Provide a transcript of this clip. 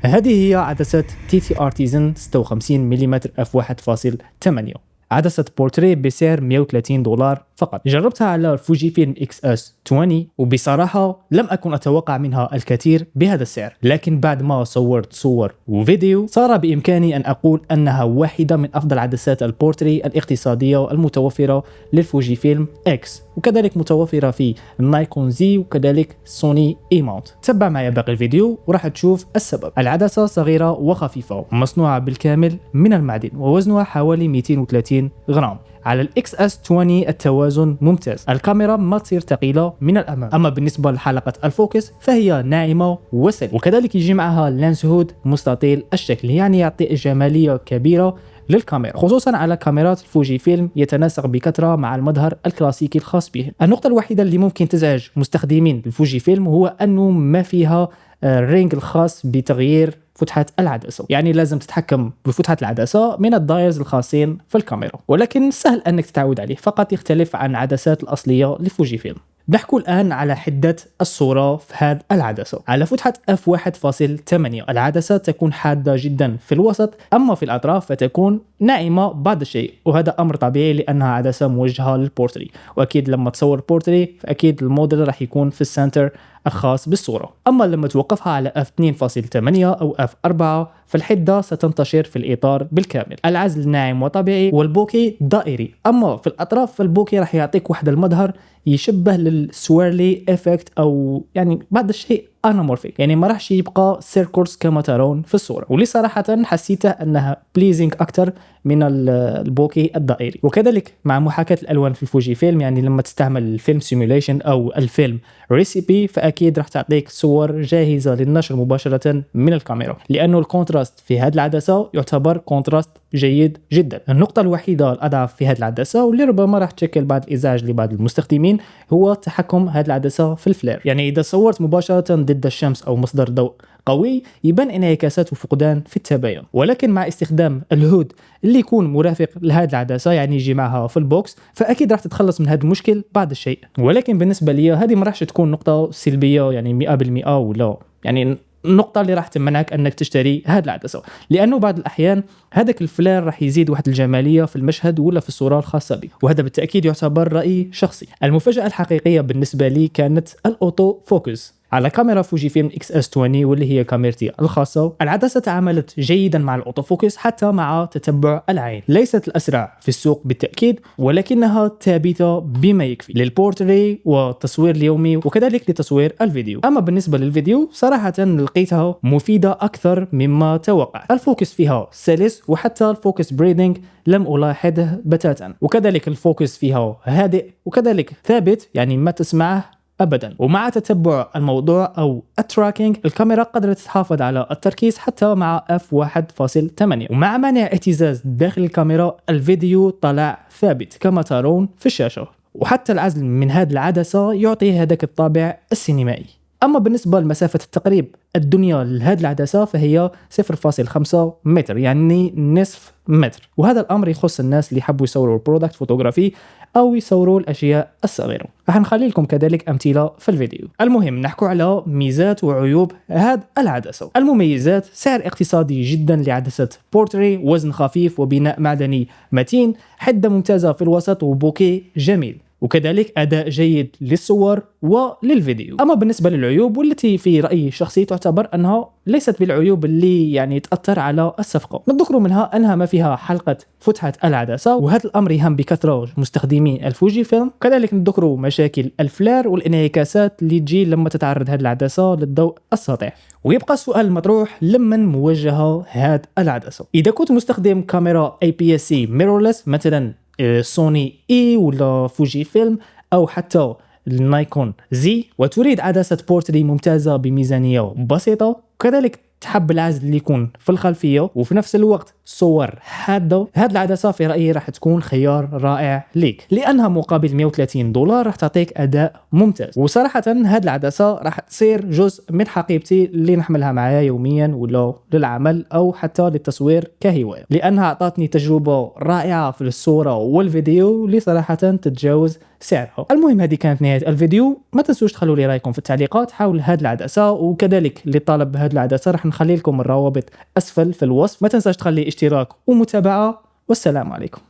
هذه هي عدسة TT Artisan 56 ملم f1.8. عدسة بورتري بسعر $130 فقط. جربتها على فوجي فيلم XS20 وبصراحة لم أكن أتوقع منها الكثير بهذا السعر، لكن بعد ما صورت صور وفيديو صار بإمكاني أن أقول أنها واحدة من أفضل عدسات البورتري الاقتصادية المتوفرة للفوجي فيلم X، وكذلك متوفرة في نايكون زي وكذلك سوني اي ماونت. تبع معي باقي الفيديو وراح تشوف السبب. العدسة صغيرة وخفيفة، مصنوعة بالكامل من المعدن، ووزنها حوالي 230 غرام. على الاكس اس 20 التوازن ممتاز، الكاميرا ما تصير ثقيله من الامام، اما بالنسبه لحلقه الفوكس فهي ناعمه وسلسه، وكذلك يجي معها لانس هود مستطيل الشكل، يعني يعطي جماليه كبيره للكاميرا، خصوصا على كاميرات الفوجي فيلم يتناسق بكثره مع المظهر الكلاسيكي الخاص به. النقطه الوحيده اللي ممكن تزعج مستخدمين الفوجي فيلم هو انه ما فيها الرينج الخاص بتغيير فتحة العدسة، يعني لازم تتحكم بفتحة العدسة من الدايرز الخاصين في الكاميرا، ولكن سهل أنك تتعود عليه، فقط يختلف عن العدسات الأصلية لفوجي فيلم. نحكي الآن على حدة الصورة في هذه العدسة. على فتحة f1.8 العدسة تكون حادة جدا في الوسط، أما في الأطراف فتكون ناعمة بعض الشيء، وهذا أمر طبيعي لأنها عدسة موجهة للبورتري، وأكيد لما تصور بورتري فأكيد الموديل راح يكون في السنتر الخاص بالصورة. أما لما توقفها على f2.8 أو f4 فالحدة ستنتشر في الإطار بالكامل. العزل ناعم وطبيعي والبوكي دائري، أما في الأطراف فالبوكي راح يعطيك واحد المظهر يشبه للسويرلي إفكت، أو يعني بعض الشيء انامورفيك، يعني ما راحش يبقى سيركلز كما ترون في الصورة، واللي صراحة حسيته أنها بليزنج أكتر من البوكي الدائري. وكذلك مع محاكاة الألوان في الفوجي فيلم، يعني لما تستعمل الفيلم سيموليشن أو الفيلم ريسيبي فأكيد راح تعطيك صور جاهزة للنشر مباشرة من الكاميرا، لأنه الكونتراست في هذه العدسة يعتبر كونتراست جيد جدا. النقطة الوحيدة الأضعف في هذه العدسة واللي ربما راح تشكل بعض الإزعاج لبعض المستخدمين هو تحكم هذه العدسة في الفلير، يعني إذا صورت مباشرة ضد الشمس أو مصدر ضوء قوي يبان انعكاسات وفقدان في التباين، ولكن مع استخدام الهود اللي يكون مرافق لهذه العدسة، يعني يجي معها في البوكس، فأكيد راح تتخلص من هذا المشكل بعض الشيء. ولكن بالنسبة لي هذه ما راحش تكون نقطة سلبية يعني 100%، ولا يعني النقطة اللي راح تمنعك أنك تشتري هذه العدسة، لأنه بعض الأحيان هذاك الفلير راح يزيد واحد الجمالية في المشهد ولا في الصورة الخاصة به، وهذا بالتأكيد يعتبر رأي شخصي. المفاجأة الحقيقية بالنسبة لي كانت الأوتو فوكس على كاميرا فوجي فيلم XS20 واللي هي كاميرتي الخاصة. العدسة تعاملت جيدا مع الأوتوفوكس حتى مع تتبع العين، ليست الأسرع في السوق بالتأكيد، ولكنها ثابتة بما يكفي للبورتري والتصوير اليومي وكذلك لتصوير الفيديو. أما بالنسبة للفيديو صراحة لقيتها مفيدة أكثر مما توقعت. الفوكس فيها سلس، وحتى الفوكس بريدنج لم ألاحظه بتاتا، وكذلك الفوكس فيها هادئ وكذلك ثابت، يعني ما تسمعه ابدا. ومع تتبع الموضوع او التراكينج الكاميرا قدرت تحافظ على التركيز حتى مع f1.8، ومع منع اهتزاز داخل الكاميرا الفيديو طلع ثابت كما ترون في الشاشة، وحتى العزل من هذه العدسة يعطي هذاك الطابع السينمائي. أما بالنسبة لمسافة التقريب الدنيا لهذه العدسة فهي 0.5 متر، يعني نصف متر، وهذا الأمر يخص الناس اللي يحبوا يصوروا البرودكت فوتوغرافي أو يصوروا الأشياء الصغيرة. راح نخلي لكم كذلك أمثلة في الفيديو. المهم نحكوا على ميزات وعيوب هذه العدسة. المميزات: سعر اقتصادي جدا لعدسة بورتري، وزن خفيف وبناء معدني متين، حدة ممتازة في الوسط وبوكي جميل، وكذلك أداء جيد للصور وللفيديو. أما بالنسبة للعيوب والتي في رأيي الشخصي تعتبر أنها ليست بالعيوب اللي يعني تأثر على الصفقة، نذكر منها أنها ما فيها حلقة فتحة العدسة، وهذا الأمر يهم بكثرة مستخدمي الفوجي فيلم. كذلك نذكر مشاكل الفلير والانعكاسات اللي تجي لما تتعرض هذه العدسة للضوء الساطع. ويبقى السؤال المطروح: لمن موجهة هذه العدسة؟ إذا كنت مستخدم كاميرا APS-C mirrorless مثلا سوني اي ولا فوجي فيلم او حتى النايكون زي، وتريد عدسة بورتري ممتازة بميزانية بسيطة، كذلك تحب العزل اللي يكون في الخلفية وفي نفس الوقت صور حادة، هذه العدسة في رأيي راح تكون خيار رائع ليك، لأنها مقابل $130 راح تعطيك أداء ممتاز. وصراحة هذه العدسة راح تصير جزء من حقيبتي اللي نحملها معايا يوميا ولا للعمل أو حتى للتصوير كهواية، لأنها أعطتني تجربة رائعة في الصورة والفيديو اللي صراحة تتجاوز سعرها. المهم هذه كانت نهاية الفيديو. ما تنسوش تخلوا لي رايكم في التعليقات حول هذه العدسة، وكذلك اللي طالب بهذه العدسة راح نخلي لكم الروابط أسفل في الوصف. ما تنساش تخلي اشتراك ومتابعة، والسلام عليكم.